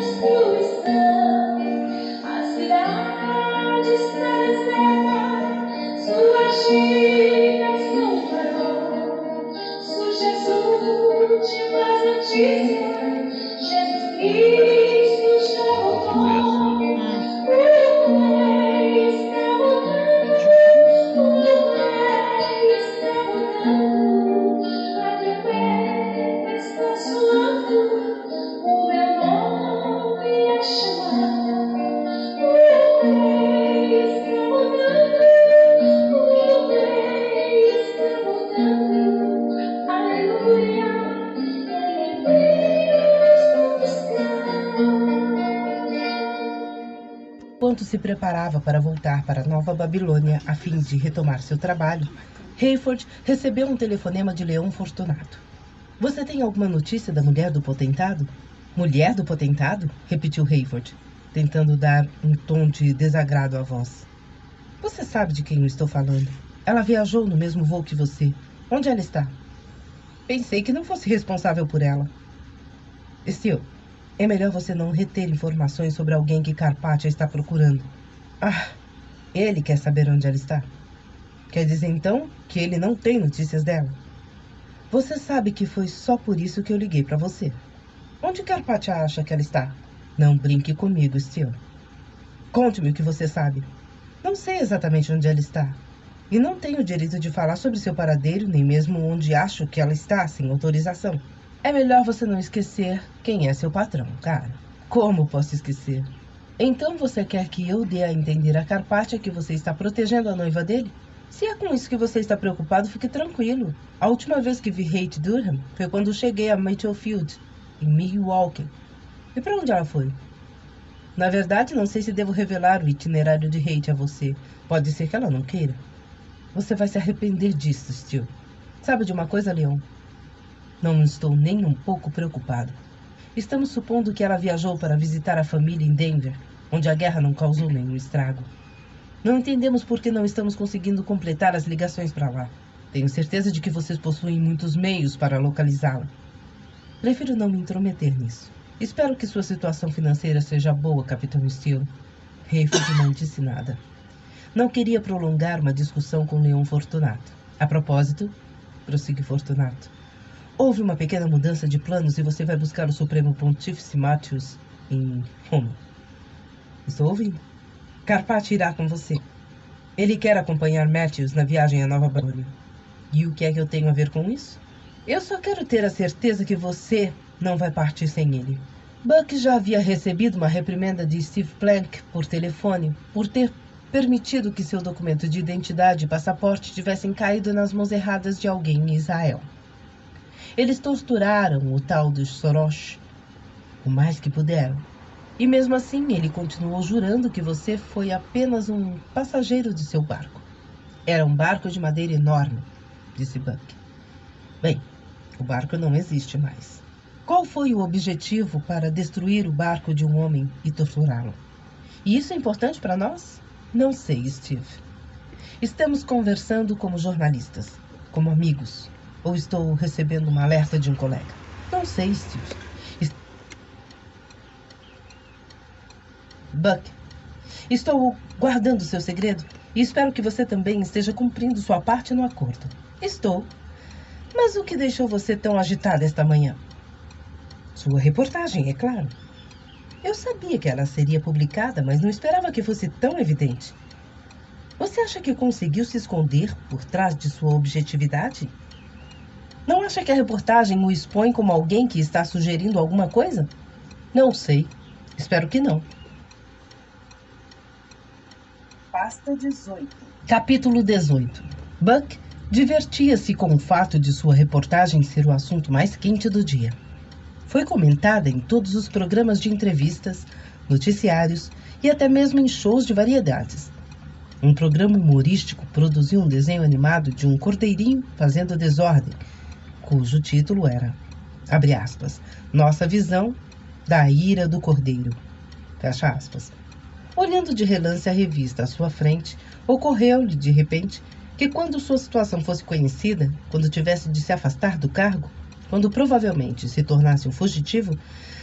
destruição. A cidade está deserta, sua china não parou. Surge as últimas notícias, Jesus Cristo já voltou. Enquanto se preparava para voltar para Nova Babilônia a fim de retomar seu trabalho, Hayford recebeu um telefonema de Leon Fortunato. Você tem alguma notícia da mulher do potentado? Mulher do potentado? Repetiu Hayford, tentando dar um tom de desagrado à voz. Você sabe de quem eu estou falando. Ela viajou no mesmo voo que você. Onde ela está? Pensei que não fosse responsável por ela. Steele, é melhor você não reter informações sobre alguém que Carpathia está procurando. Ah, ele quer saber onde ela está. Quer dizer, então, que ele não tem notícias dela? Você sabe que foi só por isso que eu liguei para você. Onde Carpathia acha que ela está? Não brinque comigo, Steele. Conte-me o que você sabe. Não sei exatamente onde ela está. E não tenho o direito de falar sobre seu paradeiro, nem mesmo onde acho que ela está, sem autorização. É melhor você não esquecer quem é seu patrão, cara. Como posso esquecer? Então você quer que eu dê a entender a Carpathia que você está protegendo a noiva dele? Se é com isso que você está preocupado, fique tranquilo. A última vez que vi Kate Durham foi quando cheguei a Mitchell Field, em Milwaukee. E para onde ela foi? Na verdade, não sei se devo revelar o itinerário de Kate a você. Pode ser que ela não queira. Você vai se arrepender disso, Steele. Sabe de uma coisa, Leon? Não estou nem um pouco preocupado. Estamos supondo que ela viajou para visitar a família em Denver, onde a guerra não causou nenhum estrago. Não entendemos por que não estamos conseguindo completar as ligações para lá. Tenho certeza de que vocês possuem muitos meios para localizá-la. Prefiro não me intrometer nisso. Espero que sua situação financeira seja boa, Capitão Steele. Hayford não disse nada. Não queria prolongar uma discussão com Leon Fortunato. A propósito, prosseguiu Fortunato, houve uma pequena mudança de planos e você vai buscar o Supremo Pontífice Matthews em Roma. Estou ouvindo. Carpathia irá com você. Ele quer acompanhar Matthews na viagem a Nova Babilônia. E o que é que eu tenho a ver com isso? Eu só quero ter a certeza que você não vai partir sem ele. Buck já havia recebido uma reprimenda de Steve Plank por telefone por ter permitido que seu documento de identidade e passaporte tivessem caído nas mãos erradas de alguém em Israel. Eles torturaram o tal de Soros o mais que puderam. E mesmo assim, ele continuou jurando que você foi apenas um passageiro de seu barco. Era um barco de madeira enorme, disse Buck. Bem, o barco não existe mais. Qual foi o objetivo para destruir o barco de um homem e torturá-lo? E isso é importante para nós? Não sei, Steve. Estamos conversando como jornalistas, como amigos. Ou estou recebendo uma alerta de um colega? Não sei, Steve. Buck, estou guardando seu segredo e espero que você também esteja cumprindo sua parte no acordo. Estou. Mas o que deixou você tão agitada esta manhã? Sua reportagem, é claro. Eu sabia que ela seria publicada, mas não esperava que fosse tão evidente. Você acha que conseguiu se esconder por trás de sua objetividade? Não acha que a reportagem o expõe como alguém que está sugerindo alguma coisa? Não sei. Espero que não. Pasta 18. Capítulo 18. Buck divertia-se com o fato de sua reportagem ser o assunto mais quente do dia. Foi comentada em todos os programas de entrevistas, noticiários e até mesmo em shows de variedades. Um programa humorístico produziu um desenho animado de um cordeirinho fazendo desordem, cujo título era, abre aspas, Nossa Visão da Ira do Cordeiro, fecha aspas. Olhando de relance a revista à sua frente, ocorreu-lhe, de repente, que quando sua situação fosse conhecida, quando tivesse de se afastar do cargo, quando provavelmente se tornasse um fugitivo,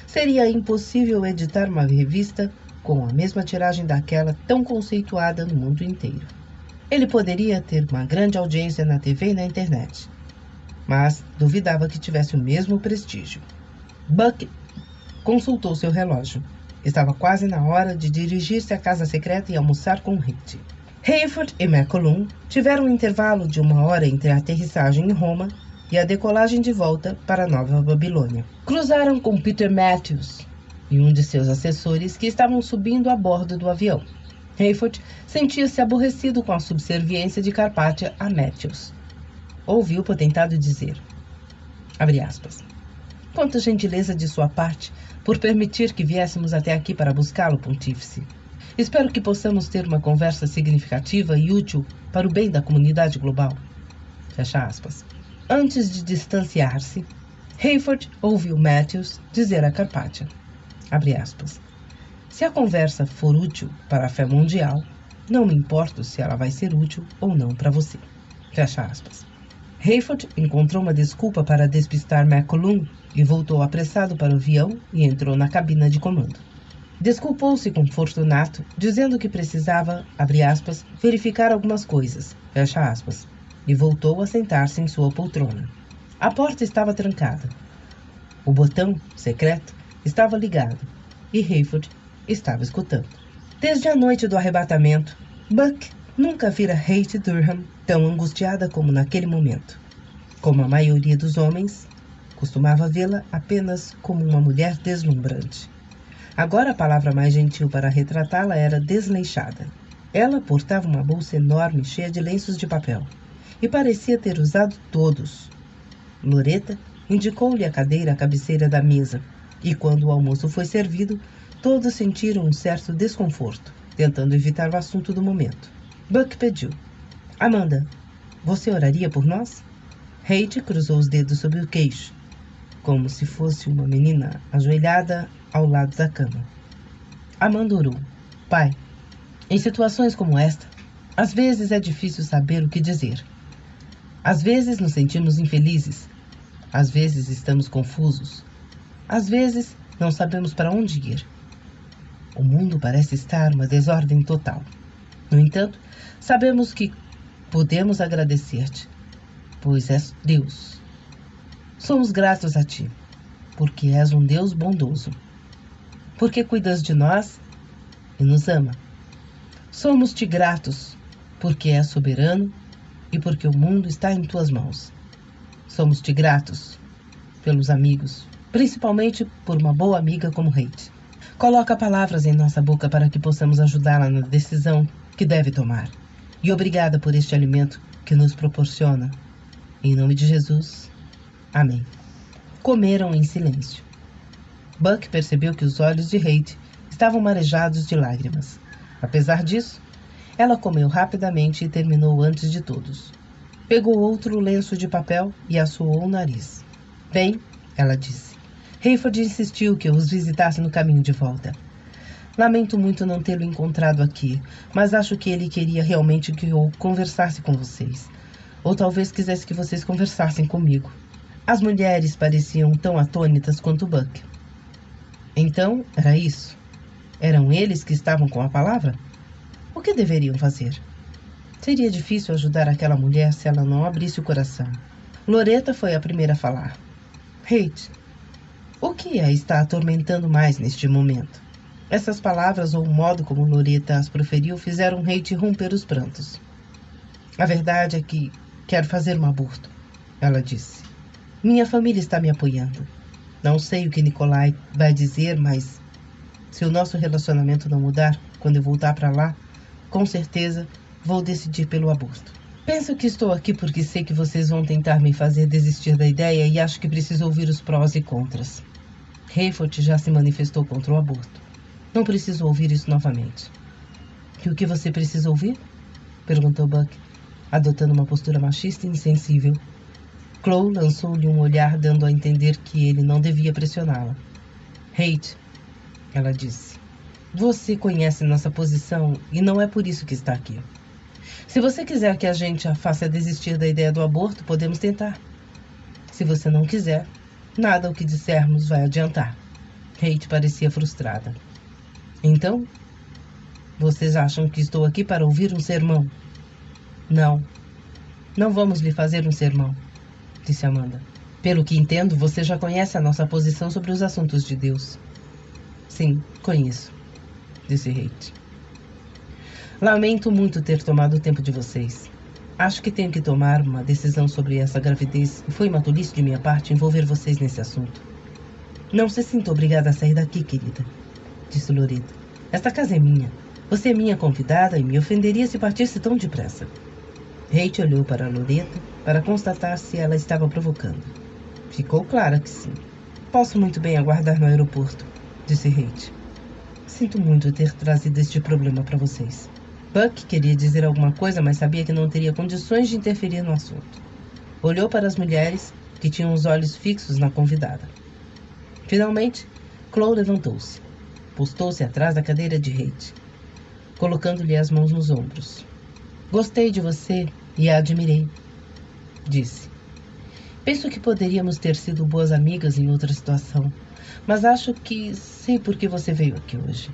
seria impossível editar uma revista com a mesma tiragem daquela tão conceituada no mundo inteiro. Ele poderia ter uma grande audiência na TV e na internet, mas duvidava que tivesse o mesmo prestígio. Buck consultou seu relógio. Estava quase na hora de dirigir-se à casa secreta e almoçar com Haight. Hayford e McCollum tiveram um intervalo de 1 hora entre a aterrissagem em Roma e a decolagem de volta para Nova Babilônia. Cruzaram com Peter Matthews e um de seus assessores que estavam subindo a bordo do avião. Hayford sentia-se aborrecido com a subserviência de Carpathia a Matthews. Ouviu o potentado dizer, abre aspas, quanta gentileza de sua parte por permitir que viéssemos até aqui para buscá-lo, Pontífice. Espero que possamos ter uma conversa significativa e útil para o bem da comunidade global. Fecha aspas. Antes de distanciar-se, Hayford ouviu Matthews dizer a Carpathia, abre aspas, se a conversa for útil para a fé mundial, não me importo se ela vai ser útil ou não para você. Fecha aspas. Hayford encontrou uma desculpa para despistar McCollum e voltou apressado para o avião e entrou na cabina de comando. Desculpou-se com Fortunato, dizendo que precisava, abre aspas, verificar algumas coisas, fecha aspas, e voltou a sentar-se em sua poltrona. A porta estava trancada. O botão, secreto, estava ligado e Hayford estava escutando. Desde a noite do arrebatamento, Buck nunca vira Haight Durham tão angustiada como naquele momento. Como a maioria dos homens, costumava vê-la apenas como uma mulher deslumbrante. Agora a palavra mais gentil para retratá-la era desleixada. Ela portava uma bolsa enorme cheia de lenços de papel e parecia ter usado todos. Loretta indicou-lhe a cadeira à cabeceira da mesa e quando o almoço foi servido, todos sentiram um certo desconforto, tentando evitar o assunto do momento. Buck pediu, Amanda, você oraria por nós? Haight cruzou os dedos sobre o queixo, como se fosse uma menina ajoelhada ao lado da cama. Amanda orou. Pai, em situações como esta, às vezes é difícil saber o que dizer. Às vezes nos sentimos infelizes. Às vezes estamos confusos. Às vezes não sabemos para onde ir. O mundo parece estar uma desordem total. No entanto, sabemos que podemos agradecer-te, pois és Deus. Somos gratos a ti, porque és um Deus bondoso, porque cuidas de nós e nos ama. Somos-te gratos, porque és soberano e porque o mundo está em tuas mãos. Somos-te gratos pelos amigos, principalmente por uma boa amiga como Haight. Coloca palavras em nossa boca para que possamos ajudá-la na decisão que deve tomar. E obrigada por este alimento que nos proporciona. Em nome de Jesus. Amém. Comeram em silêncio. Buck percebeu que os olhos de Haight estavam marejados de lágrimas. Apesar disso, ela comeu rapidamente e terminou antes de todos. Pegou outro lenço de papel e assoou o nariz. Bem, ela disse. Hayford insistiu que eu os visitasse no caminho de volta. Lamento muito não tê-lo encontrado aqui, mas acho que ele queria realmente que eu conversasse com vocês. Ou talvez quisesse que vocês conversassem comigo. As mulheres pareciam tão atônitas quanto Buck. Então, era isso? Eram eles que estavam com a palavra? O que deveriam fazer? Seria difícil ajudar aquela mulher se ela não abrisse o coração. Loretta foi a primeira a falar. Haight, o que a está atormentando mais neste momento? Essas palavras ou o modo como Loretta as proferiu fizeram Haight romper os prantos. A verdade é que quero fazer um aborto, ela disse. Minha família está me apoiando. Não sei o que Nikolai vai dizer, mas se o nosso relacionamento não mudar quando eu voltar para lá, com certeza vou decidir pelo aborto. Penso que estou aqui porque sei que vocês vão tentar me fazer desistir da ideia e acho que preciso ouvir os prós e contras. Hayford já se manifestou contra o aborto. Não preciso ouvir isso novamente. E o que você precisa ouvir? Perguntou Buck, adotando uma postura machista e insensível. Chloe lançou-lhe um olhar dando a entender que ele não devia pressioná-la. Haight, ela disse, você conhece nossa posição e não é por isso que está aqui. Se você quiser que a gente a faça desistir da ideia do aborto, podemos tentar. Se você não quiser, Nada o que dissermos vai adiantar. Kate parecia frustrada. Então, vocês acham que estou aqui para ouvir um sermão? Não. Não vamos lhe fazer um sermão, disse Amanda. Pelo que entendo, você já conhece a nossa posição sobre os assuntos de Deus. Sim, conheço, disse Kate. Lamento muito ter tomado o tempo de vocês. Acho que tenho que tomar uma decisão sobre essa gravidez e foi uma tolice de minha parte envolver vocês nesse assunto. Não se sinta obrigada a sair daqui, querida, disse Loretta. Esta casa é minha. Você é minha convidada e me ofenderia se partisse tão depressa. Kate olhou para Loretta para constatar se ela estava provocando. Ficou clara que sim. Posso muito bem aguardar no aeroporto, disse Kate. Sinto muito ter trazido este problema para vocês. Buck queria dizer alguma coisa, mas sabia que não teria condições de interferir no assunto. Olhou para as mulheres, que tinham os olhos fixos na convidada. Finalmente, Chloe levantou-se. Postou-se atrás da cadeira de Kate, colocando-lhe as mãos nos ombros. Gostei de você e a admirei, disse. Penso que poderíamos ter sido boas amigas em outra situação, mas acho que sei por que você veio aqui hoje.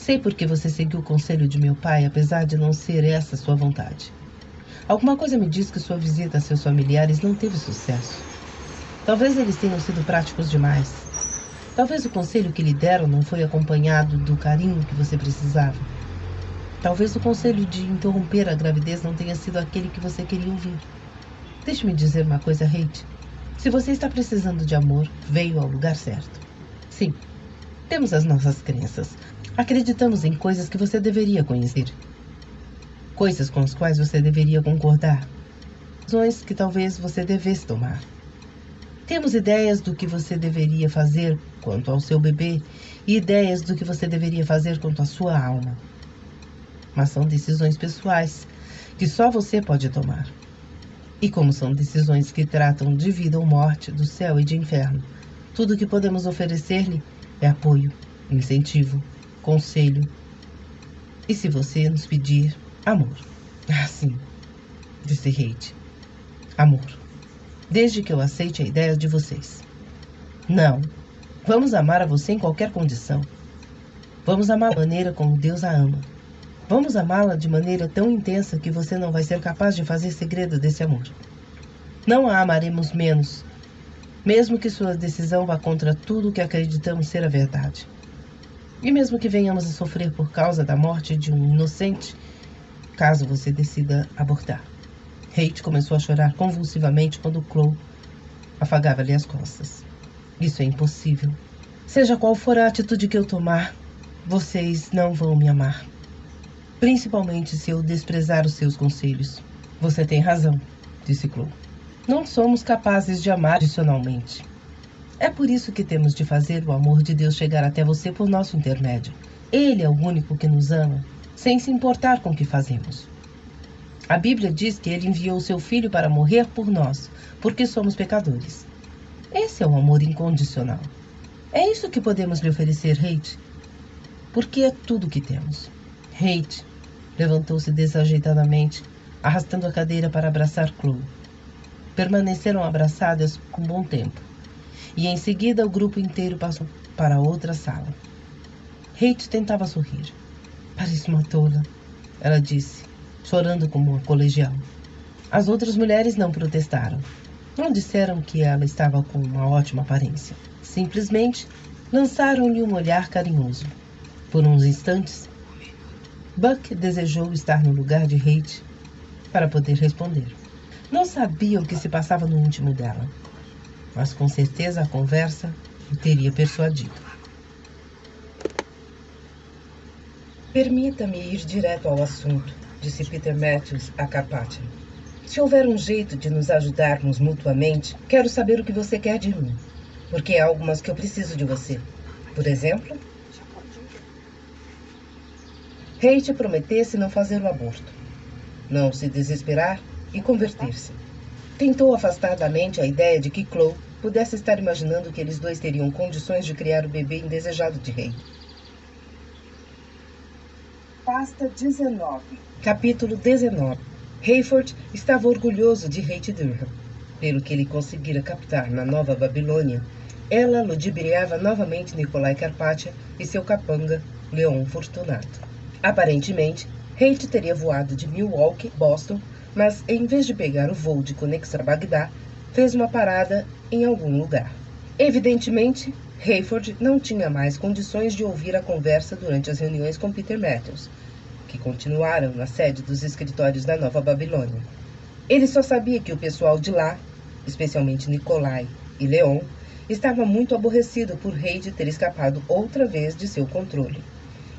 Sei por que você seguiu o conselho de meu pai, apesar de não ser essa sua vontade. Alguma coisa me diz que sua visita a seus familiares não teve sucesso. Talvez eles tenham sido práticos demais. Talvez o conselho que lhe deram não foi acompanhado do carinho que você precisava. Talvez o conselho de interromper a gravidez não tenha sido aquele que você queria ouvir. Deixe-me dizer uma coisa, Kate. Se você está precisando de amor, veio ao lugar certo. Sim, temos as nossas crenças. Acreditamos em coisas que você deveria conhecer. Coisas com as quais você deveria concordar. Decisões que talvez você devesse tomar. Temos ideias do que você deveria fazer quanto ao seu bebê e ideias do que você deveria fazer quanto à sua alma. Mas são decisões pessoais que só você pode tomar. E como são decisões que tratam de vida ou morte, do céu e de inferno, tudo o que podemos oferecer-lhe é apoio, incentivo, conselho. E se você nos pedir amor? Ah, sim, disse Kate. Amor. Desde que eu aceite a ideia de vocês. Não. Vamos amar a você em qualquer condição. Vamos amar da maneira como Deus a ama. Vamos amá-la de maneira tão intensa que você não vai ser capaz de fazer segredo desse amor. Não a amaremos menos, mesmo que sua decisão vá contra tudo o que acreditamos ser a verdade. E mesmo que venhamos a sofrer por causa da morte de um inocente, caso você decida abortar. Kate começou a chorar convulsivamente quando Chloe afagava-lhe as costas. Isso é impossível. Seja qual for a atitude que eu tomar, vocês não vão me amar. Principalmente se eu desprezar os seus conselhos. Você tem razão, disse Chloe. Não somos capazes de amar adicionalmente. É por isso que temos de fazer o amor de Deus chegar até você por nosso intermédio. Ele é o único que nos ama, sem se importar com o que fazemos. A Bíblia diz que ele enviou seu filho para morrer por nós, porque somos pecadores. Esse é o amor incondicional. É isso que podemos lhe oferecer, Kate, porque é tudo o que temos. Kate levantou-se desajeitadamente, arrastando a cadeira para abraçar Chloe. Permaneceram abraçadas por um bom tempo, e em seguida o grupo inteiro passou para outra sala. Kate tentava sorrir. Parece uma tola, ela disse, chorando como uma colegial. As outras mulheres não protestaram. Não disseram que ela estava com uma ótima aparência. Simplesmente lançaram-lhe um olhar carinhoso. Por uns instantes, Buck desejou estar no lugar de Kate para poder responder. Não sabia o que se passava no íntimo dela, mas com certeza a conversa o teria persuadido. Permita-me ir direto ao assunto, disse Peter Matthews a Carpathian. Se houver um jeito de nos ajudarmos mutuamente, quero saber o que você quer de mim, porque há algumas que eu preciso de você. Por exemplo, Kate prometesse não fazer o aborto, não se desesperar e converter-se. Tentou afastar da mente a ideia de que Chloe pudesse estar imaginando que eles dois teriam condições de criar o bebê indesejado de Ray. Pasta 19. Capítulo 19. Hayford estava orgulhoso de Kate Durham. Pelo que ele conseguira captar na Nova Babilônia, ela ludibriava novamente Nikolai Karpatia e seu capanga, Leon Fortunato. Aparentemente, Haight teria voado de Milwaukee, Boston, mas em vez de pegar o voo de conexão a Bagdá, fez uma parada em algum lugar. Evidentemente, Hayford não tinha mais condições de ouvir a conversa durante as reuniões com Peter Matthews, que continuaram na sede dos escritórios da Nova Babilônia. Ele só sabia que o pessoal de lá, especialmente Nikolai e Leon, estava muito aborrecido por Haight ter escapado outra vez de seu controle.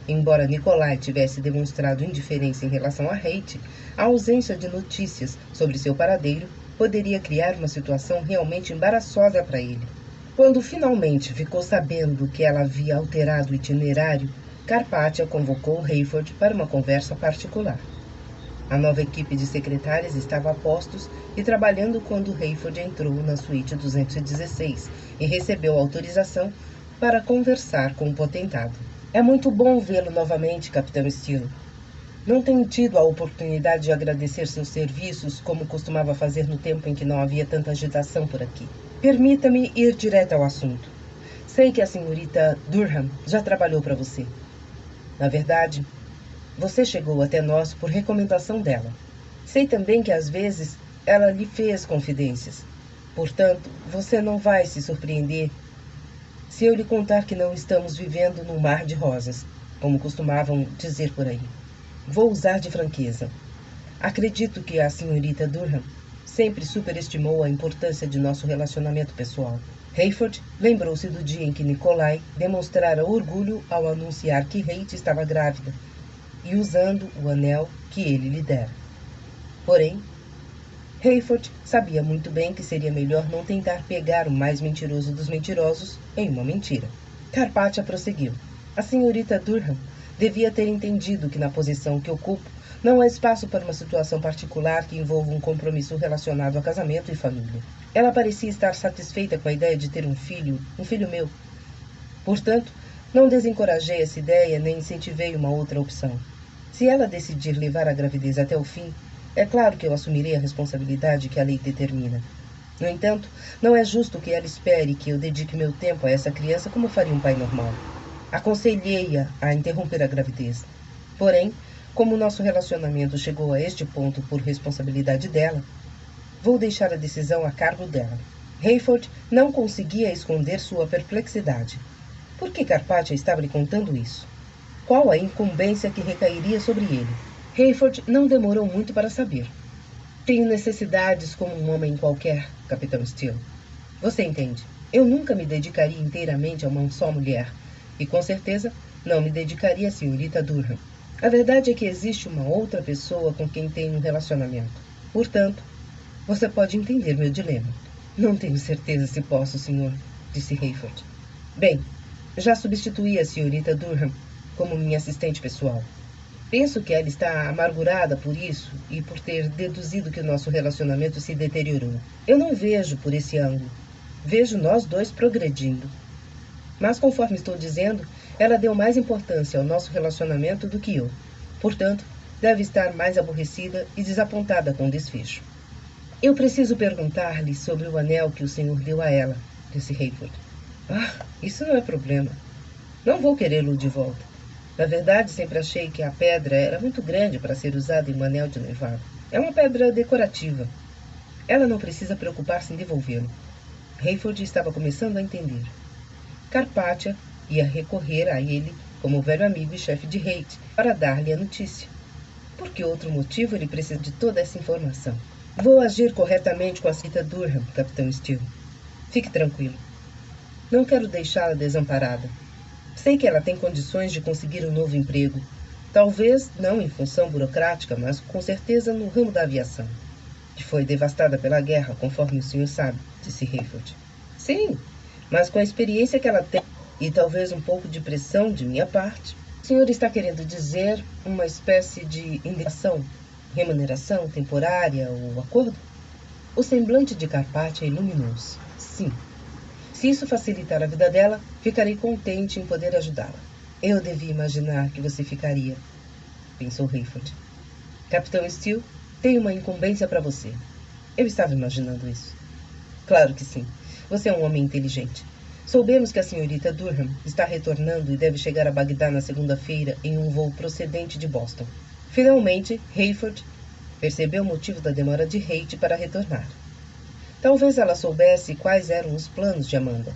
Embora Nikolai tivesse demonstrado indiferença em relação a Haight, a ausência de notícias sobre seu paradeiro poderia criar uma situação realmente embaraçosa para ele. Quando finalmente ficou sabendo que ela havia alterado o itinerário, Karpatia convocou Hayford para uma conversa particular. A nova equipe de secretárias estava a postos e trabalhando quando Hayford entrou na suíte 216 e recebeu autorização para conversar com o potentado. É muito bom vê-lo novamente, Capitão Steele. Não tenho tido a oportunidade de agradecer seus serviços como costumava fazer no tempo em que não havia tanta agitação por aqui. Permita-me ir direto ao assunto. Sei que a senhorita Durham já trabalhou para você. Na verdade, você chegou até nós por recomendação dela. Sei também que às vezes ela lhe fez confidências. Portanto, você não vai se surpreender se eu lhe contar que não estamos vivendo num mar de rosas, como costumavam dizer por aí. Vou usar de franqueza. Acredito que a senhorita Durham sempre superestimou a importância de nosso relacionamento pessoal. Hayford lembrou-se do dia em que Nikolai demonstrara orgulho ao anunciar que Haight estava grávida e usando o anel que ele lhe dera. Porém, Hayford sabia muito bem que seria melhor não tentar pegar o mais mentiroso dos mentirosos em uma mentira. Karpatia prosseguiu. A senhorita Durham devia ter entendido que na posição que ocupo não há espaço para uma situação particular que envolva um compromisso relacionado a casamento e família. Ela parecia estar satisfeita com a ideia de ter um filho meu. Portanto, não desencorajei essa ideia nem incentivei uma outra opção. Se ela decidir levar a gravidez até o fim, é claro que eu assumirei a responsabilidade que a lei determina. No entanto, não é justo que ela espere que eu dedique meu tempo a essa criança como faria um pai normal. Aconselhei-a a interromper a gravidez. Porém, como nosso relacionamento chegou a este ponto por responsabilidade dela, vou deixar a decisão a cargo dela. Hayford não conseguia esconder sua perplexidade. Por que Karpatia estava lhe contando isso? Qual a incumbência que recairia sobre ele? Hayford não demorou muito para saber. Tenho necessidades como um homem qualquer, Capitão Steele. Você entende? Eu nunca me dedicaria inteiramente a uma só mulher, e com certeza não me dedicaria à senhorita Durham. A verdade é que existe uma outra pessoa com quem tenho um relacionamento. Portanto, você pode entender meu dilema. Não tenho certeza se posso, senhor, disse Hayford. Bem, já substituí a senhorita Durham como minha assistente pessoal. Penso que ela está amargurada por isso e por ter deduzido que o nosso relacionamento se deteriorou. Eu não vejo por esse ângulo. Vejo nós dois progredindo. Mas, conforme estou dizendo, ela deu mais importância ao nosso relacionamento do que eu. Portanto, deve estar mais aborrecida e desapontada com o desfecho. Eu preciso perguntar-lhe sobre o anel que o senhor deu a ela, disse Hayford. Isso não é problema. Não vou querê-lo de volta. Na verdade, sempre achei que a pedra era muito grande para ser usada em um anel de noivado. É uma pedra decorativa. Ela não precisa preocupar-se em devolvê-lo. Hayford estava começando a entender. Karpatia ia recorrer a ele como velho amigo e chefe de Haight para dar-lhe a notícia. Por que outro motivo ele precisa de toda essa informação? Vou agir corretamente com a senhorita Durham, Capitão Steele. Fique tranquilo. Não quero deixá-la desamparada. Sei que ela tem condições de conseguir um novo emprego. Talvez não em função burocrática, mas com certeza no ramo da aviação, que foi devastada pela guerra, conforme o senhor sabe, disse Hayford. Sim, mas com a experiência que ela tem e talvez um pouco de pressão de minha parte, o senhor está querendo dizer uma espécie de indenização, remuneração temporária ou acordo? O semblante de Karpatia iluminou-se. Sim. Se isso facilitar a vida dela, ficarei contente em poder ajudá-la. Eu devia imaginar que você ficaria, pensou Hayford. Capitão Steele, tenho uma incumbência para você. Eu estava imaginando isso. Claro que sim. Você é um homem inteligente. Soubemos que a senhorita Durham está retornando e deve chegar a Bagdá na segunda-feira em um voo procedente de Boston. Finalmente, Hayford percebeu o motivo da demora de Hate para retornar. Talvez ela soubesse quais eram os planos de Amanda.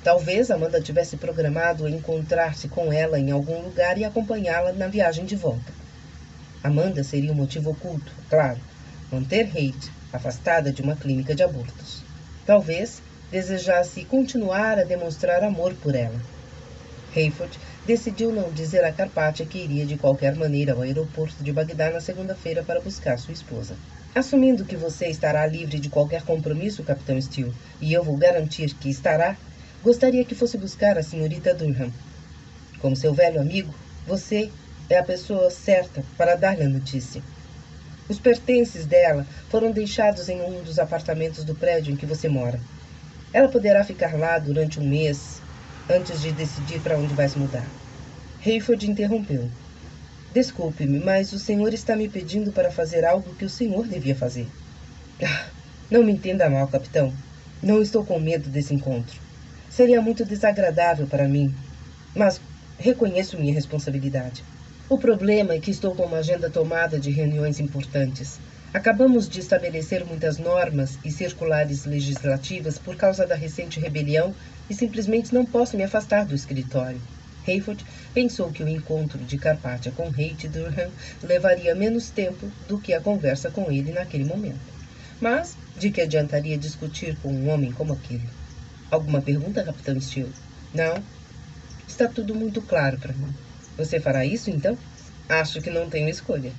Talvez Amanda tivesse programado encontrar-se com ela em algum lugar e acompanhá-la na viagem de volta. Amanda seria um motivo oculto, claro, manter Hate afastada de uma clínica de abortos. Talvez desejasse continuar a demonstrar amor por ela. Hayford decidiu não dizer a Carpathia que iria de qualquer maneira ao aeroporto de Bagdá na segunda-feira para buscar sua esposa. Assumindo que você estará livre de qualquer compromisso, Capitão Steele, e eu vou garantir que estará, gostaria que fosse buscar a senhorita Durham. Como seu velho amigo, você é a pessoa certa para dar-lhe a notícia. Os pertences dela foram deixados em um dos apartamentos do prédio em que você mora. Ela poderá ficar lá durante um mês, antes de decidir para onde vai se mudar. Hayford interrompeu. Desculpe-me, mas o senhor está me pedindo para fazer algo que o senhor devia fazer. Não me entenda mal, capitão. Não estou com medo desse encontro. Seria muito desagradável para mim, mas reconheço minha responsabilidade. O problema é que estou com uma agenda tomada de reuniões importantes. Acabamos de estabelecer muitas normas e circulares legislativas por causa da recente rebelião e simplesmente não posso me afastar do escritório. Hayford pensou que o encontro de Carpathia com Hate Durham levaria menos tempo do que a conversa com ele naquele momento. Mas de que adiantaria discutir com um homem como aquele? Alguma pergunta, Capitão Steele? Não. Está tudo muito claro para mim. Você fará isso, então? Acho que não tenho escolha.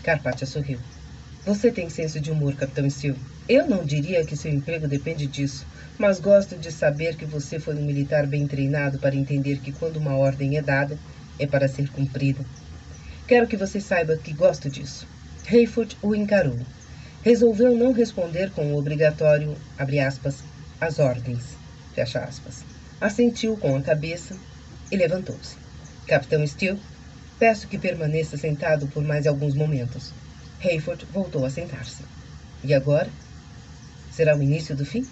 Carpathia sorriu. Você tem senso de humor, Capitão Steele. Eu não diria que seu emprego depende disso, mas gosto de saber que você foi um militar bem treinado para entender que quando uma ordem é dada, é para ser cumprida. Quero que você saiba que gosto disso. Hayford o encarou. Resolveu não responder com o obrigatório, abre aspas, as ordens, fecha aspas. Assentiu com a cabeça e levantou-se. Capitão Steele, peço que permaneça sentado por mais alguns momentos. Hayford voltou a sentar-se. E agora? Será o início do fim?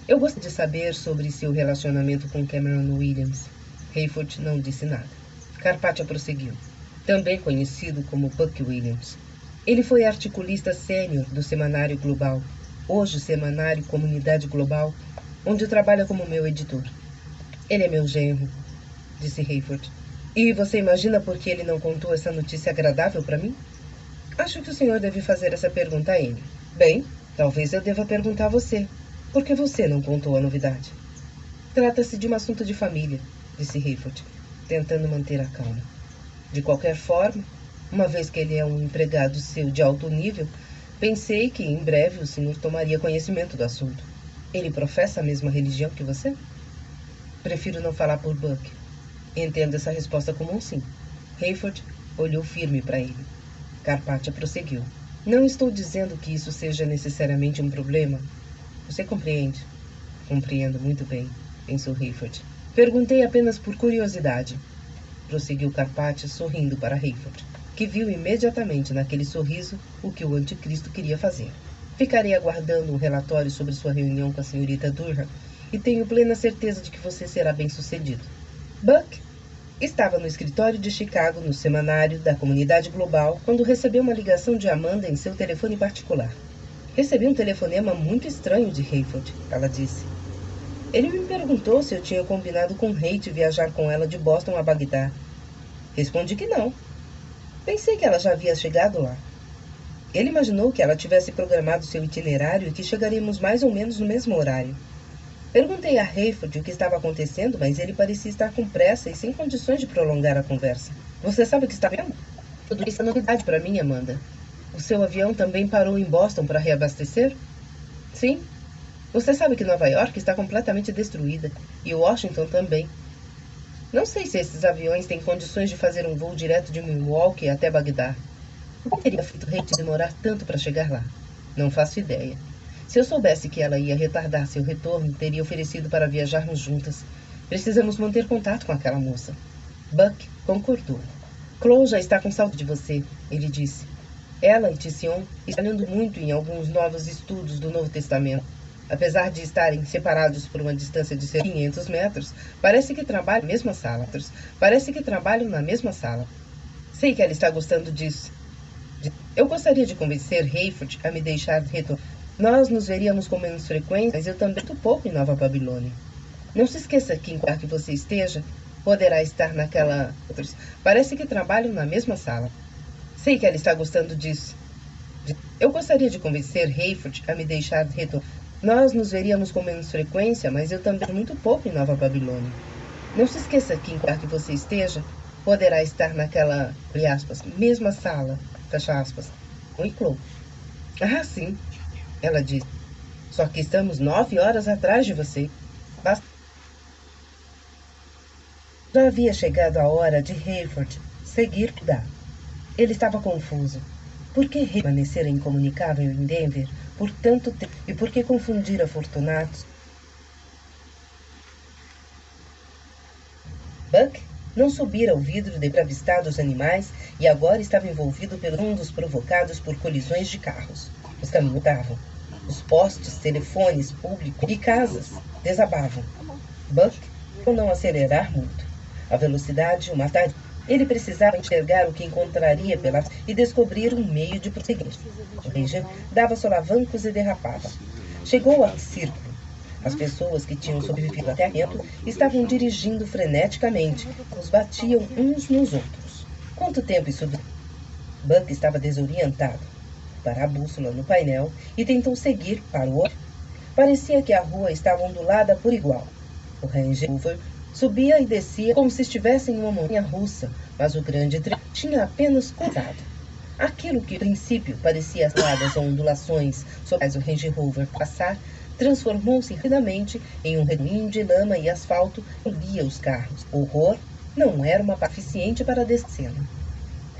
Eu gosto de saber sobre seu relacionamento com Cameron Williams. Hayford não disse nada. Carpathia prosseguiu. Também conhecido como Buck Williams. Ele foi articulista sênior do Semanário Global, hoje o Semanário Comunidade Global, onde trabalha como meu editor. Ele é meu genro, disse Hayford. E você imagina por que ele não contou essa notícia agradável para mim? Acho que o senhor deve fazer essa pergunta a ele. Bem, talvez eu deva perguntar a você. Por que você não contou a novidade? Trata-se de um assunto de família, disse Hayford, tentando manter a calma. De qualquer forma, uma vez que ele é um empregado seu de alto nível, pensei que em breve o senhor tomaria conhecimento do assunto. Ele professa a mesma religião que você? Prefiro não falar por Buck. Entendo essa resposta como um sim. Hayford olhou firme para ele. Carpathia prosseguiu. Não estou dizendo que isso seja necessariamente um problema. Você compreende? Compreendo muito bem, pensou Hayford. Perguntei apenas por curiosidade. Prosseguiu Carpathia, sorrindo para Hayford, que viu imediatamente naquele sorriso o que o anticristo queria fazer. Ficarei aguardando um relatório sobre sua reunião com a senhorita Durham e tenho plena certeza de que você será bem-sucedido. Buck estava no escritório de Chicago, no semanário da Comunidade Global, quando recebeu uma ligação de Amanda em seu telefone particular. Recebi um telefonema muito estranho de Hayford, ela disse. Ele me perguntou se eu tinha combinado com Hate viajar com ela de Boston a Bagdá. Respondi que não. Pensei que ela já havia chegado lá. Ele imaginou que ela tivesse programado seu itinerário e que chegaríamos mais ou menos no mesmo horário. Perguntei a Hayford o que estava acontecendo, mas ele parecia estar com pressa e sem condições de prolongar a conversa. Você sabe o que está vendo? Tudo isso é novidade para mim, Amanda. O seu avião também parou em Boston para reabastecer? Sim. Você sabe que Nova York está completamente destruída, e Washington também. Não sei se esses aviões têm condições de fazer um voo direto de Milwaukee até Bagdá. O que teria feito Hate demorar tanto para chegar lá? Não faço ideia. Se eu soubesse que ela ia retardar seu retorno, teria oferecido para viajarmos juntas. Precisamos manter contato com aquela moça. Buck concordou. Chloe já está com saudade de você, ele disse. Ela e Tission estão lendo muito em alguns novos estudos do Novo Testamento. Apesar de estarem separados por uma distância de 500 metros, parece que trabalham na mesma sala. Sei que ela está gostando disso. Eu gostaria de convencer Hayford a me deixar retornar. Nós nos veríamos com menos frequência, mas eu também muito pouco em Nova Babilônia. Não se esqueça que, em qualquer que você esteja, poderá estar naquela... Parece que trabalham na mesma sala. Sei que ela está gostando disso. Eu gostaria de convencer Hayford a me deixar retornar. Nós nos veríamos com menos frequência, mas eu também muito pouco em Nova Babilônia. Não se esqueça que, em qualquer que você esteja, poderá estar naquela, abre aspas, mesma sala, fecha aspas, com Chloe. Ah, sim, ela disse. Só que estamos 9 horas atrás de você. Já havia chegado a hora de Hayford seguir cuidado. Ele estava confuso. Por que permanecer incomunicável em Denver por tanto tempo e por que confundira Fortunato? Buck não subira ao vidro de avistar dos animais e agora estava envolvido pelos mundos provocados por colisões de carros. Os caminhos mudavam. Os postes, telefones públicos e casas desabavam. Buck não acelerar muito. A velocidade o mataria. Ele precisava enxergar o que encontraria pela e descobrir um meio de prosseguir. O Ranger dava solavancos e derrapava. Chegou ao círculo. As pessoas que tinham sobrevivido até aqui estavam dirigindo freneticamente. Os batiam uns nos outros. Quanto tempo isso durou? Buck estava desorientado. Parou a bússola no painel e tentou seguir para o outro. Parecia que a rua estava ondulada por igual. O Ranger subia e descia como se estivesse em uma montanha russa, mas o grande trem tinha apenas cruzado. Aquilo que, a princípio, parecia estradas ou ondulações sobre as o Range Rover passar, transformou-se rapidamente em um redemoinho de lama e asfalto que engolia os carros. O horror não era uma parte eficiente para descê-la.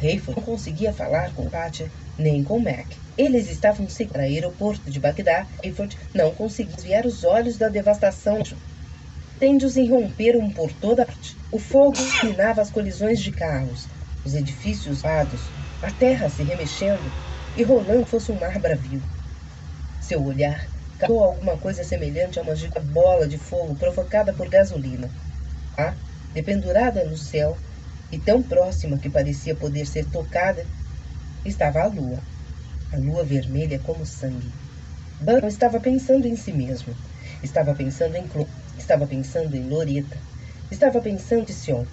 Hayford não conseguia falar com Patia nem com Mac. Eles estavam seguindo para o aeroporto de Bagdá. Hayford não conseguia desviar os olhos da devastação. Incêndios irromperam por toda parte. O fogo minava as colisões de carros, os edifícios vados, a terra se remexendo e rolando fosse um mar bravio. Seu olhar captou alguma coisa semelhante a uma gigante bola de fogo provocada por gasolina. Dependurada no céu, e tão próxima que parecia poder ser tocada, estava a lua vermelha como sangue. Buck não estava pensando em si mesmo. Estava pensando em Chloe. Estava pensando em Loretta. Estava pensando em Sion.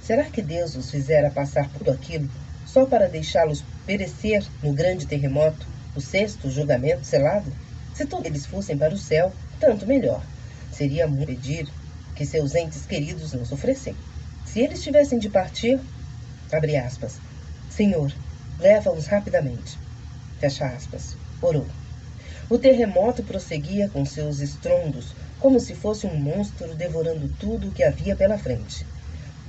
Será que Deus os fizera passar por tudo aquilo só para deixá-los perecer no grande terremoto, o sexto julgamento selado? Se todos eles fossem para o céu, tanto melhor. Seria muito pedir que seus entes queridos não sofressem. Se eles tivessem de partir, abre aspas, Senhor, leva-os rapidamente. Fecha aspas. Orou. O terremoto prosseguia com seus estrondos, como se fosse um monstro devorando tudo o que havia pela frente.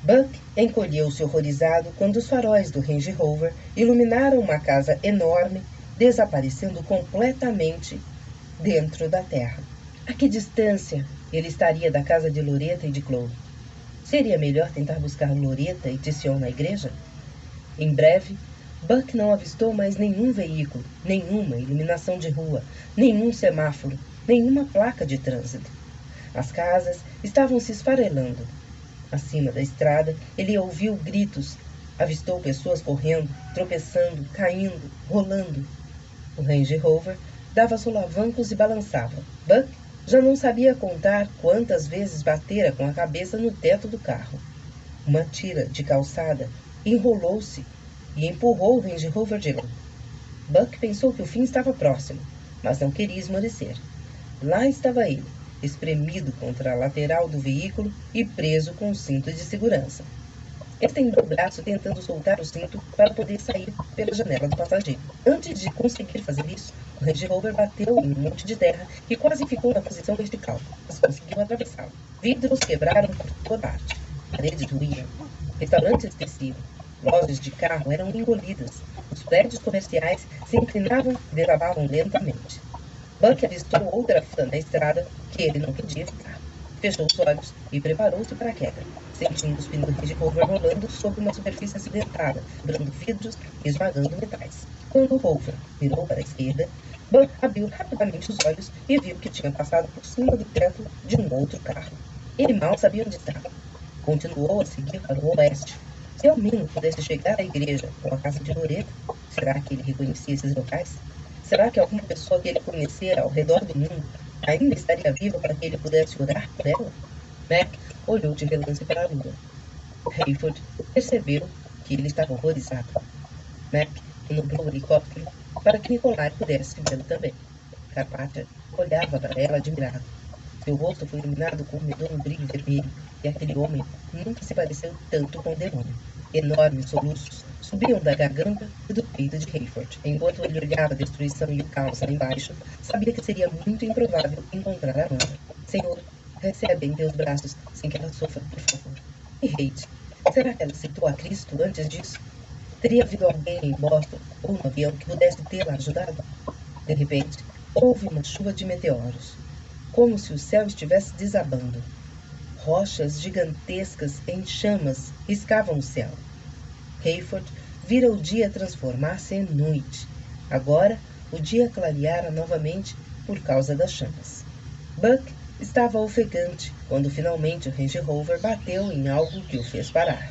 Buck encolheu-se horrorizado quando os faróis do Range Rover iluminaram uma casa enorme, desaparecendo completamente dentro da terra. A que distância ele estaria da casa de Loretta e de Chloe? Seria melhor tentar buscar Loretta e Tion na igreja? Em breve, Buck não avistou mais nenhum veículo, nenhuma iluminação de rua, nenhum semáforo, nenhuma placa de trânsito. As casas estavam se esfarelando. Acima da estrada, ele ouviu gritos, avistou pessoas correndo, tropeçando, caindo, rolando. O Range Rover dava solavancos e balançava. Buck já não sabia contar quantas vezes batera com a cabeça no teto do carro. Uma tira de calçada enrolou-se e empurrou o Range Rover de lado. Buck pensou que o fim estava próximo, mas não queria esmorecer. Lá estava ele, espremido contra a lateral do veículo e preso com o cinto de segurança. Ele estendeu o braço tentando soltar o cinto para poder sair pela janela do passageiro. Antes de conseguir fazer isso, o Range Rover bateu em um monte de terra e quase ficou na posição vertical, mas conseguiu atravessá-lo. Vidros quebraram por toda parte. Paredes ruíam. Restaurantes cresciam. Lojas de carro eram engolidas. Os prédios comerciais se inclinavam e desabavam lentamente. Buck avistou outra fã na estrada que ele não podia evitar. Fechou os olhos e preparou-se para a queda, sentindo os pneus de Rover rolando sobre uma superfície acidentada, quebrando vidros e esmagando metais. Quando o Rover virou para a esquerda, Buck abriu rapidamente os olhos e viu que tinha passado por cima do teto de um outro carro. Ele mal sabia onde estava. Continuou a seguir para o oeste. Se ao menos pudesse chegar à igreja ou à casa de Loreto, será que ele reconhecia esses locais? Será que alguma pessoa que ele conhecera ao redor do mundo ainda estaria viva para que ele pudesse orar por ela? Mac olhou de relance para a lua. Hayford percebeu que ele estava horrorizado. Mac manobrou o helicóptero para que Nicolai pudesse vê-lo também. Carpathia olhava para ela admirado. Seu rosto foi iluminado com um medonho brilho vermelho, e aquele homem nunca se pareceu tanto com o demônio. Enormes soluços subiam da garganta e do peito de Hayford. Enquanto ele olhava a destruição e o caos lá embaixo, sabia que seria muito improvável encontrar a Amanda. Senhor, recebe em teus braços sem que ela sofra, por favor. E Hate, será que ela aceitou a Cristo antes disso? Teria havido alguém em Boston ou no avião que pudesse tê-la ajudado? De repente, houve uma chuva de meteoros, como se o céu estivesse desabando. Rochas gigantescas em chamas riscavam o céu. Hayford vira o dia transformar-se em noite. Agora, o dia clareara novamente por causa das chamas. Buck estava ofegante quando finalmente o Range Rover bateu em algo que o fez parar.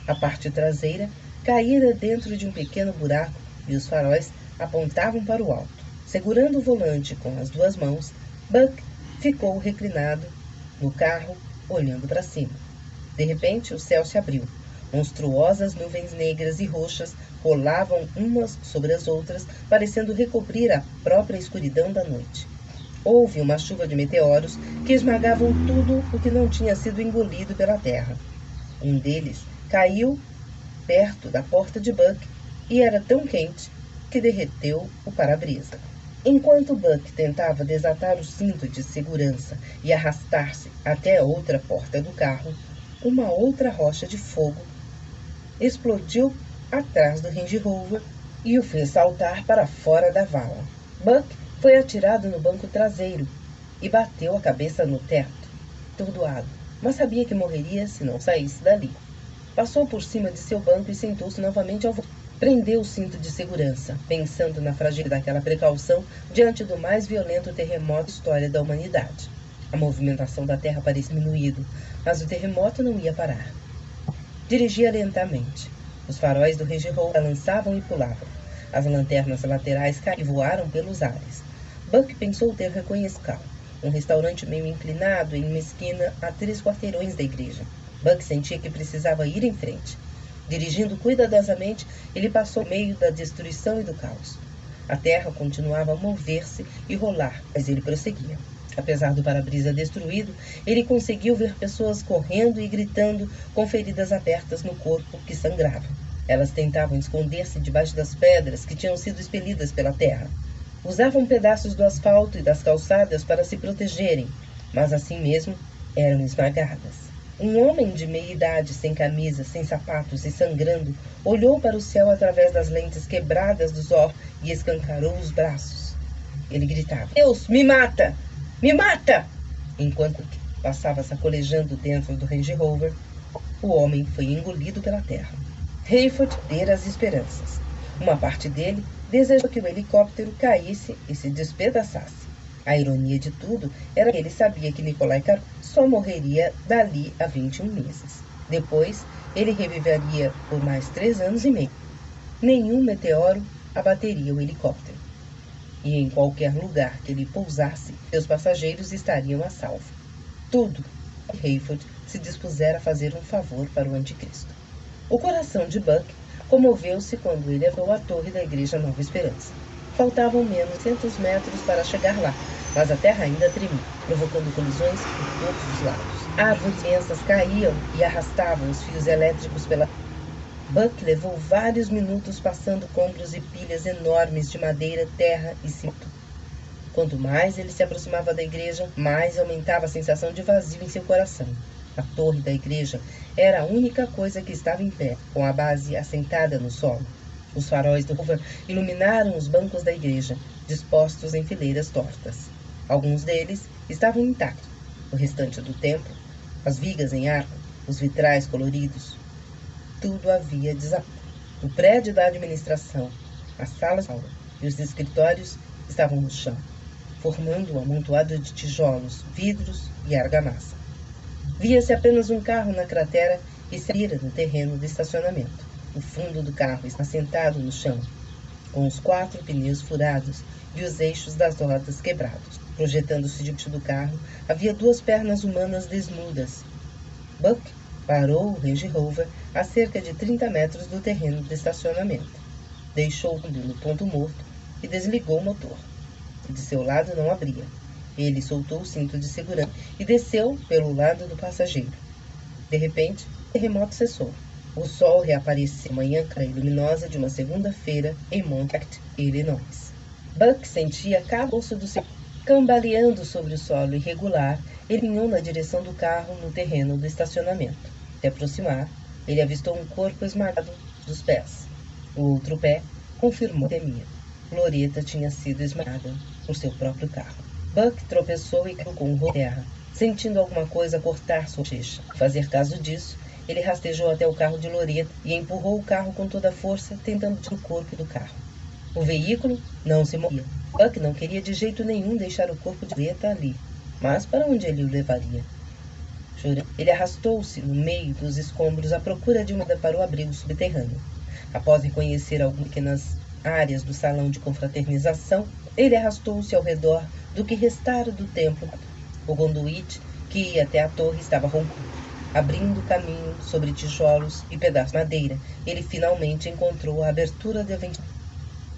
A parte traseira caíra dentro de um pequeno buraco e os faróis apontavam para o alto. Segurando o volante com as duas mãos, Buck ficou reclinado no carro, olhando para cima. De repente, o céu se abriu. Monstruosas nuvens negras e roxas rolavam umas sobre as outras, parecendo recobrir a própria escuridão da noite. Houve uma chuva de meteoros que esmagavam tudo o que não tinha sido engolido pela terra. Um deles caiu perto da porta de Buck e era tão quente que derreteu o para-brisa. Enquanto Buck tentava desatar o cinto de segurança e arrastar-se até a outra porta do carro, uma outra rocha de fogo explodiu atrás do Range Rover e o fez saltar para fora da vala. Buck foi atirado no banco traseiro e bateu a cabeça no teto, atordoado, mas sabia que morreria se não saísse dali. Passou por cima de seu banco e sentou-se novamente ao volante. Prendeu o cinto de segurança, pensando na fragilidade daquela precaução diante do mais violento terremoto da história da humanidade. A movimentação da Terra parecia diminuído, mas o terremoto não ia parar. Dirigia lentamente. Os faróis do Range Rover balançavam e pulavam. As lanternas laterais caíram e voaram pelos ares. Buck pensou ter reconhecido Cal, um restaurante meio inclinado em uma esquina a 3 quarteirões da igreja. Buck sentia que precisava ir em frente. Dirigindo cuidadosamente, ele passou no meio da destruição e do caos. A terra continuava a mover-se e rolar, mas ele prosseguia. Apesar do para-brisa destruído, ele conseguiu ver pessoas correndo e gritando com feridas abertas no corpo que sangravam. Elas tentavam esconder-se debaixo das pedras que tinham sido expelidas pela terra. Usavam pedaços do asfalto e das calçadas para se protegerem, mas assim mesmo eram esmagadas. Um homem de meia-idade, sem camisa, sem sapatos e sangrando, olhou para o céu através das lentes quebradas dos olhos e escancarou os braços. Ele gritava: "Deus, me mata! Me mata!" Enquanto passava sacolejando dentro do Range Rover, o homem foi engolido pela terra. Hayford perdera as esperanças. Uma parte dele desejou que o helicóptero caísse e se despedaçasse. A ironia de tudo era que ele sabia que Nicolai Carpathian só morreria dali a 21 meses. Depois, ele reviveria por mais 3 anos e meio. Nenhum meteoro abateria o helicóptero. E em qualquer lugar que ele pousasse, seus passageiros estariam a salvo. Tudo. Hayford se dispusera a fazer um favor para o anticristo. O coração de Buck comoveu-se quando ele viu a torre da Igreja Nova Esperança. Faltavam menos de 100 metros para chegar lá, mas a terra ainda tremia, provocando colisões por todos os lados. Árvores imensas caíam e arrastavam os fios elétricos pela... Buck levou vários minutos passando compros e pilhas enormes de madeira, terra e cimento. Quanto mais ele se aproximava da igreja, mais aumentava a sensação de vazio em seu coração. A torre da igreja era a única coisa que estava em pé, com a base assentada no solo. Os faróis do Rover iluminaram os bancos da igreja, dispostos em fileiras tortas. Alguns deles estavam intactos. O restante do templo, as vigas em arco, os vitrais coloridos, tudo havia desabado. O prédio da administração, as salas de aula e os escritórios estavam no chão, formando um amontoado de tijolos, vidros e argamassa. Via-se apenas um carro na cratera e se abria no terreno de estacionamento. O fundo do carro está sentado no chão, com os 4 pneus furados e os eixos das rodas quebrados. Projetando-se debaixo do carro, havia 2 pernas humanas desnudas. Buck parou o Range Rover a cerca de 30 metros do terreno de estacionamento. Deixou-o no ponto morto e desligou o motor. De seu lado não abria. Ele soltou o cinto de segurança e desceu pelo lado do passageiro. De repente, o terremoto cessou. O sol reapareceu na manhã clara e luminosa de uma segunda-feira em Montclair, Illinois. Buck sentia cada osso do seu cambaleando sobre o solo irregular. Ele caminhou na direção do carro no terreno do estacionamento. Se aproximar, ele avistou um corpo esmagado dos pés. O outro pé confirmou que temia. Loretta tinha sido esmagada por seu próprio carro. Buck tropeçou e caiu com o rosto em terra, sentindo alguma coisa cortar sua bochecha. Ao fazer caso disso, ele rastejou até o carro de Loretta e empurrou o carro com toda a força, tentando tirar o corpo do carro. O veículo não se movia. Buck não queria de jeito nenhum deixar o corpo de Loretta ali. Mas para onde ele o levaria? Chorando, ele arrastou-se no meio dos escombros à procura de uma saída para o abrigo subterrâneo. Após reconhecer algumas pequenas áreas do salão de confraternização, ele arrastou-se ao redor do que restara do templo. O conduíte que ia até a torre estava roncando, abrindo caminho sobre tijolos e pedaços de madeira. Ele finalmente encontrou a abertura da ventilação.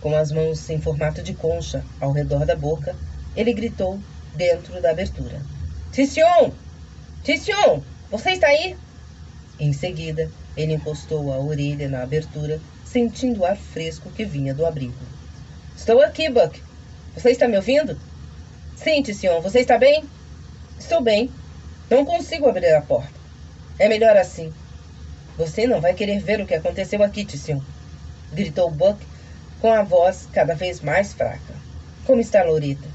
Com as mãos em formato de concha ao redor da boca, ele gritou dentro da abertura: "Tission! Tission! Você está aí?" Em seguida, ele encostou a orelha na abertura, sentindo o ar fresco que vinha do abrigo. "Estou aqui, Buck. Você está me ouvindo?" "Sim, Tission. Você está bem?" "Estou bem. Não consigo abrir a porta." "É melhor assim." "Você não vai querer ver o que aconteceu aqui, Tission," gritou Buck com a voz cada vez mais fraca. "Como está Loretta?"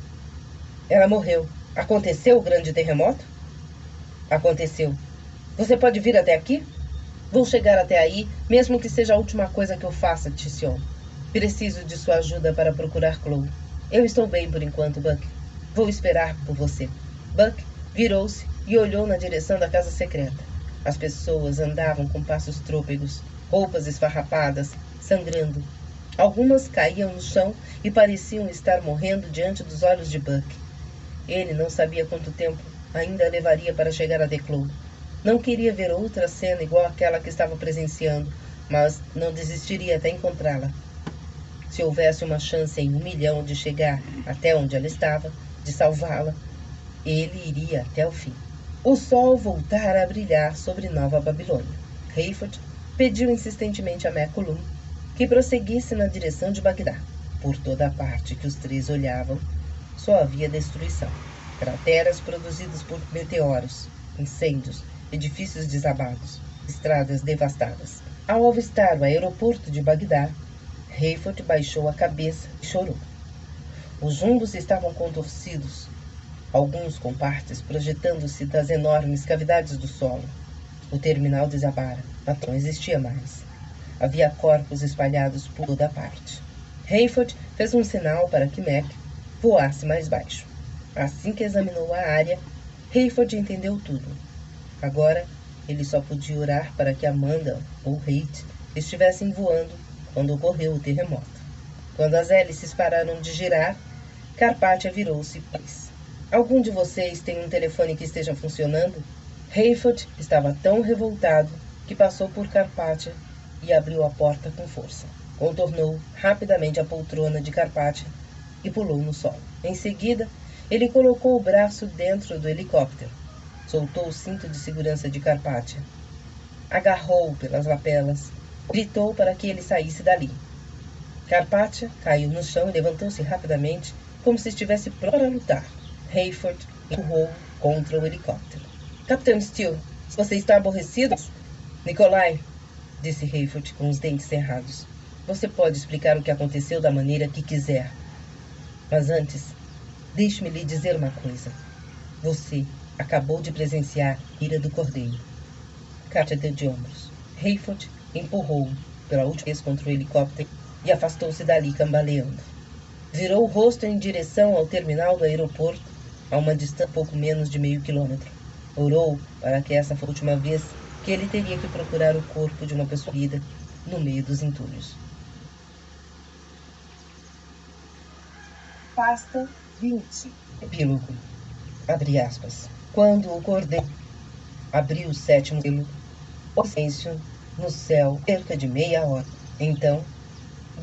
"Ela morreu. Aconteceu o grande terremoto?" "Aconteceu. Você pode vir até aqui?" "Vou chegar até aí, mesmo que seja a última coisa que eu faça, Tission. Preciso de sua ajuda para procurar Chloe." "Eu estou bem por enquanto, Buck. Vou esperar por você." Buck virou-se e olhou na direção da casa secreta. As pessoas andavam com passos trôpegos, roupas esfarrapadas, sangrando. Algumas caíam no chão e pareciam estar morrendo diante dos olhos de Buck. Ele não sabia quanto tempo ainda levaria para chegar a Chloe. Não queria ver outra cena igual àquela que estava presenciando, mas não desistiria até encontrá-la. Se houvesse uma chance em 1 milhão de chegar até onde ela estava, de salvá-la, ele iria até o fim. O sol voltara a brilhar sobre Nova Babilônia. Hayford pediu insistentemente a McCollum que prosseguisse na direção de Bagdá. Por toda a parte que os 3 olhavam, só havia destruição. Crateras produzidas por meteoros, incêndios, edifícios desabados, estradas devastadas. Ao avistar o aeroporto de Bagdá, Hayford baixou a cabeça e chorou. Os jumbos estavam contorcidos, alguns com partes projetando-se das enormes cavidades do solo. O terminal desabara, mas não existia mais. Havia corpos espalhados por toda a parte. Hayford fez um sinal para que Mac voasse mais baixo. Assim que examinou a área, Hayford entendeu tudo. Agora, ele só podia orar para que Amanda ou Haight estivessem voando quando ocorreu o terremoto. Quando as hélices pararam de girar, Carpathia virou-se para eles. "Algum de vocês tem um telefone que esteja funcionando?" Hayford estava tão revoltado que passou por Carpathia e abriu a porta com força. Contornou rapidamente a poltrona de Carpathia e pulou no solo. Em seguida, ele colocou o braço dentro do helicóptero, soltou o cinto de segurança de Carpathia, agarrou-o pelas lapelas, gritou para que ele saísse dali. Carpathia caiu no chão e levantou-se rapidamente, como se estivesse pronto para lutar. Hayford empurrou contra o helicóptero. "Capitão Steele, você está aborrecido?" "Nikolai", disse Hayford com os dentes cerrados, "você pode explicar o que aconteceu da maneira que quiser. Mas antes, deixe-me lhe dizer uma coisa. Você acabou de presenciar a ira do Cordeiro." Katia deu de ombros. Hayford empurrou-o pela última vez contra o helicóptero e afastou-se dali cambaleando. Virou o rosto em direção ao terminal do aeroporto, a uma distância pouco menos de meio quilômetro. Orou para que essa fosse a última vez que ele teria que procurar o corpo de uma pessoa querida no meio dos entulhos. Pasta 20. Epílogo. Abre aspas. Quando o cordeiro abriu o sétimo selo, o silêncio no céu cerca de meia hora. Então,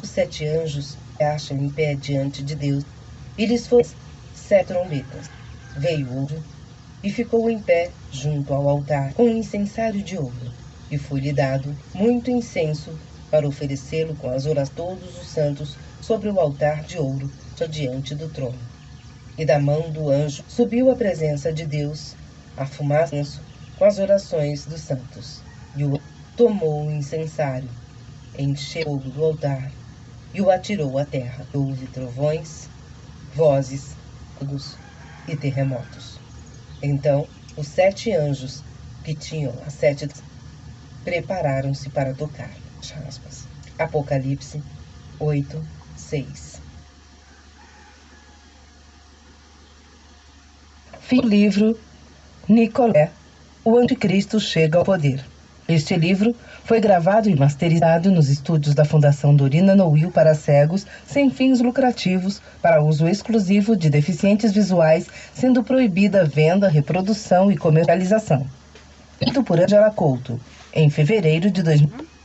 os 7 anjos se acham em pé diante de Deus, e lhes foram 7 trombetas. Veio outro e ficou em pé junto ao altar com um incensário de ouro, e foi-lhe dado muito incenso para oferecê-lo com as orações de todos os santos sobre o altar de ouro diante do trono. E da mão do anjo subiu à presença de Deus a fumaça com as orações dos santos. E o anjo tomou o incensário, encheu o fogo do altar e o atirou à terra. Houve trovões, vozes, e terremotos. Então, os 7 anjos que tinham as 7 prepararam-se para tocar. Apocalipse 8, 6. Fim do livro Nicolé, o Anticristo chega ao poder. Este livro foi gravado e masterizado nos estúdios da Fundação Dorina Noil para cegos sem fins lucrativos, para uso exclusivo de deficientes visuais, sendo proibida a venda, reprodução e comercialização. Escrito por Angela Couto, em fevereiro de 2000.